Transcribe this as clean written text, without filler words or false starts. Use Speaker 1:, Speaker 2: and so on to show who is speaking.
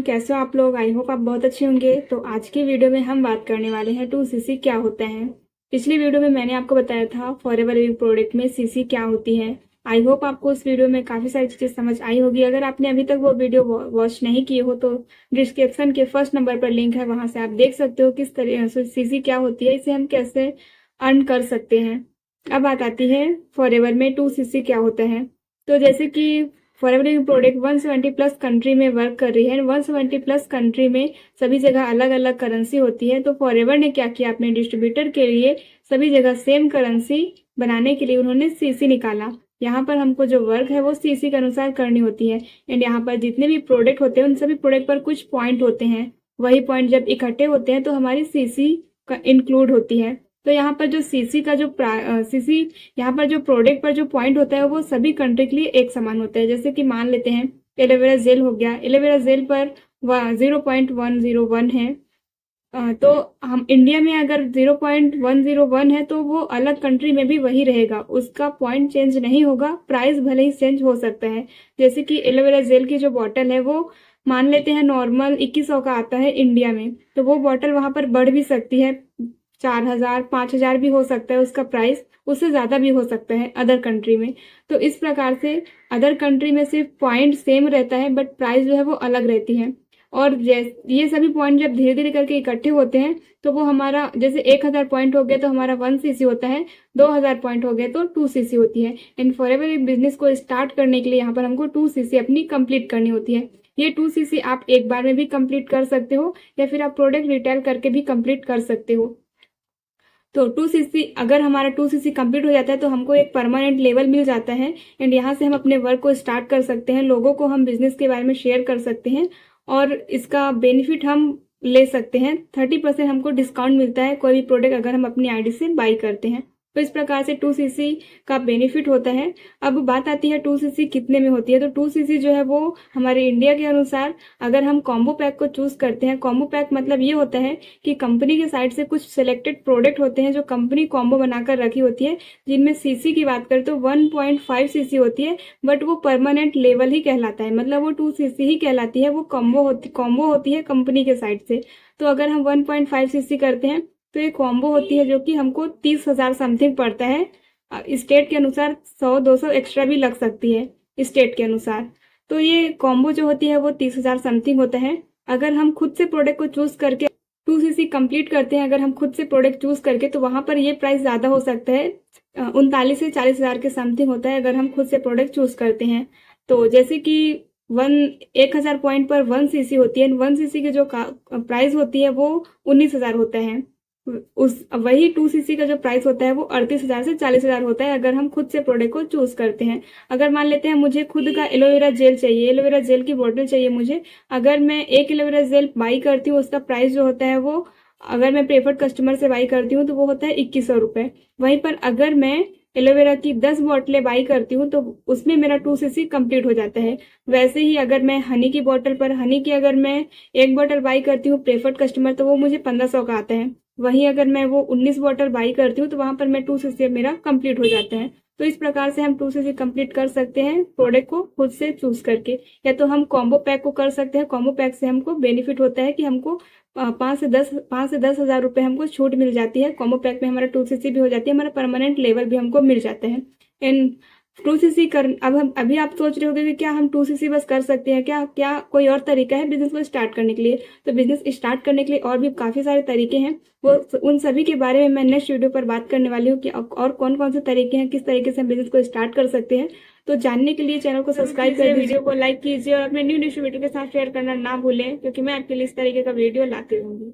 Speaker 1: कैसे हो आप लोग। आई होप आप बहुत अच्छे होंगे। तो आज की वीडियो में हम बात करने वाले हैं 2cc क्या होता है। पिछली वीडियो में मैंने आपको बताया था फॉरएवर लिविंग प्रोडक्ट में सीसी क्या होती है। आई होप आपको उस वीडियो में काफ़ी सारी चीज़ें समझ आई होगी। अगर आपने अभी तक वो वीडियो वॉच नहीं किए हो तो डिस्क्रिप्शन के फर्स्ट नंबर पर लिंक है, वहाँ से आप देख सकते हो किस तरह से सीसी क्या होती है, इसे हम कैसे अर्न कर सकते हैं। अब बात आती है फॉरएवर में 2cc क्या होता है। तो जैसे कि forever living product 170 plus country में वर्क कर रही है। 170 प्लस कंट्री में सभी जगह अलग अलग करेंसी होती है। तो फॉरएवर ने क्या किया, अपने डिस्ट्रीब्यूटर के लिए सभी जगह सेम करेंसी बनाने के लिए उन्होंने सीसी निकाला। यहाँ पर हमको जो वर्क है वो सीसी के अनुसार करनी होती है। एंड यहाँ पर जितने भी प्रोडक्ट होते हैं उन सभी प्रोडक्ट पर कुछ पॉइंट होते हैं। वही पॉइंट जब इकट्ठे होते हैं तो हमारी सीसी का इंक्लूड होती है। तो यहाँ पर जो सीसी का जो सीसी यहाँ पर जो प्रोडक्ट पर जो पॉइंट होता है वो सभी कंट्री के लिए एक समान होता है। जैसे कि मान लेते हैं एलोवेरा जेल हो गया, एलोवेरा जेल पर 0.101 है। तो हम इंडिया में अगर 0.101 है तो वो अलग कंट्री में भी वही रहेगा, उसका पॉइंट चेंज नहीं होगा। प्राइस भले ही चेंज हो सकता है। जैसे कि एलोवेरा जेल की जो बॉटल है वो मान लेते हैं नॉर्मल 2100 का आता है इंडिया में, तो वो बॉटल वहाँ पर बढ़ भी सकती है, 4000 5000 भी हो सकता है उसका प्राइस, उससे ज़्यादा भी हो सकता है अदर कंट्री में। तो इस प्रकार से अदर कंट्री में सिर्फ पॉइंट सेम रहता है बट प्राइस जो है वो अलग रहती है। और ये सभी पॉइंट जब धीरे धीरे करके इकट्ठे होते हैं तो वो हमारा जैसे 1000 पॉइंट हो गया तो हमारा 1cc होता है, 2000 पॉइंट हो गया तो 2cc होती है। इन फॉरएवर एक बिजनेस को स्टार्ट करने के लिए यहाँ पर हमको 2cc अपनी कंप्लीट करनी होती है। ये 2cc आप एक बार में भी कंप्लीट कर सकते हो या फिर आप प्रोडक्ट रिटेल करके भी कंप्लीट कर सकते हो। तो 2cc अगर हमारा 2cc कंप्लीट हो जाता है तो हमको एक परमानेंट लेवल मिल जाता है। एंड यहाँ से हम अपने वर्क को स्टार्ट कर सकते हैं, लोगों को हम बिजनेस के बारे में शेयर कर सकते हैं और इसका बेनिफिट हम ले सकते हैं। 30% हमको डिस्काउंट मिलता है कोई भी प्रोडक्ट अगर हम अपनी आईडी से बाई करते हैं। तो इस प्रकार से 2cc का बेनिफिट होता है। अब बात आती है 2cc कितने में होती है। तो 2cc जो है वो हमारे इंडिया के अनुसार अगर हम कॉम्बो पैक को चूज करते हैं, कॉम्बो पैक मतलब ये होता है कि कंपनी के साइड से कुछ सिलेक्टेड प्रोडक्ट होते हैं जो कंपनी कॉम्बो बनाकर रखी होती है, जिनमें सीसी की बात करें तो 1.5 सीसी होती है बट वो परमानेंट लेवल ही कहलाता है, मतलब वो 2cc ही कहलाती है। वो कॉम्बो होती है कंपनी के साइड से। तो अगर हम 1.5 सीसी करते हैं तो ये कॉम्बो होती है जो कि हमको 30,000 समथिंग पड़ता है। स्टेट के अनुसार 100-200 एक्स्ट्रा भी लग सकती है स्टेट के अनुसार। तो ये कॉम्बो जो होती है वो 30,000 समथिंग होता है। अगर हम खुद से प्रोडक्ट को चूज करके 2cc कंप्लीट करते हैं, अगर हम खुद से प्रोडक्ट चूज करके, तो वहां पर ये प्राइस ज़्यादा हो सकता है, 39 से 40,000 के समथिंग होता है अगर हम खुद से प्रोडक्ट चूज करते हैं। तो जैसे कि 1000 पॉइंट पर 1cc होती है, 1cc की जो प्राइस होती है वो 19,000 होता है। वही 2cc का जो प्राइस होता है वो 38,000 से 40,000 होता है अगर हम खुद से प्रोडक्ट को चूज करते हैं। अगर मान लेते हैं मुझे खुद का एलोवेरा जेल चाहिए, एलोवेरा जेल की बोतल चाहिए मुझे, अगर मैं एक एलोवेरा जेल बाई करती हूँ उसका प्राइस जो होता है वो, अगर मैं प्रेफर्ड कस्टमर से बाई करती हूँ तो वो होता है 2100 रुपये। वहीं पर अगर मैं एलोवेरा की 10 बोतलें बाई करती हूँ तो उसमें मेरा 2cc कंप्लीट हो जाता है। वैसे ही अगर मैं हनी की बोतल पर, हनी की अगर मैं एक बोतल बाई करती हूँ प्रेफर्ड कस्टमर तो वो मुझे 1500 का आता है। वहीं अगर मैं वो 19 बोतल बाई करती हूँ तो वहां पर मैं 2cc मेरा कंप्लीट हो जाता है। तो इस प्रकार से हम 2cc कंप्लीट कर सकते हैं प्रोडक्ट को खुद से चूज करके। या तो हम कॉम्बो पैक को कर सकते हैं, कॉम्बो पैक से हमको बेनिफिट होता है कि हमको 5 से 10 हज़ार रुपये हमको छूट मिल जाती है। कॉम्बो पैक में हमारा 2cc भी हो जाती है, हमारा परमानेंट लेवल भी हमको मिल जाता है। एंड 2cc कर अभी आप सोच रहे होंगे कि क्या हम 2cc बस कर सकते हैं, क्या कोई और तरीका है बिजनेस को स्टार्ट करने के लिए। तो बिजनेस स्टार्ट करने के लिए और भी काफ़ी सारे तरीके हैं, वो उन सभी के बारे में मैं नेक्स्ट वीडियो पर बात करने वाली हूँ कि और कौन कौन से तरीके हैं, किस तरीके से हम बिजनेस को स्टार्ट कर सकते हैं। तो जानने के लिए चैनल को सब्सक्राइब कर, वीडियो को लाइक कीजिए और अपने न्यू वीडियो के साथ शेयर करना ना भूलें, क्योंकि मैं आपके लिए इस तरीके का वीडियो लाती रहूँगी।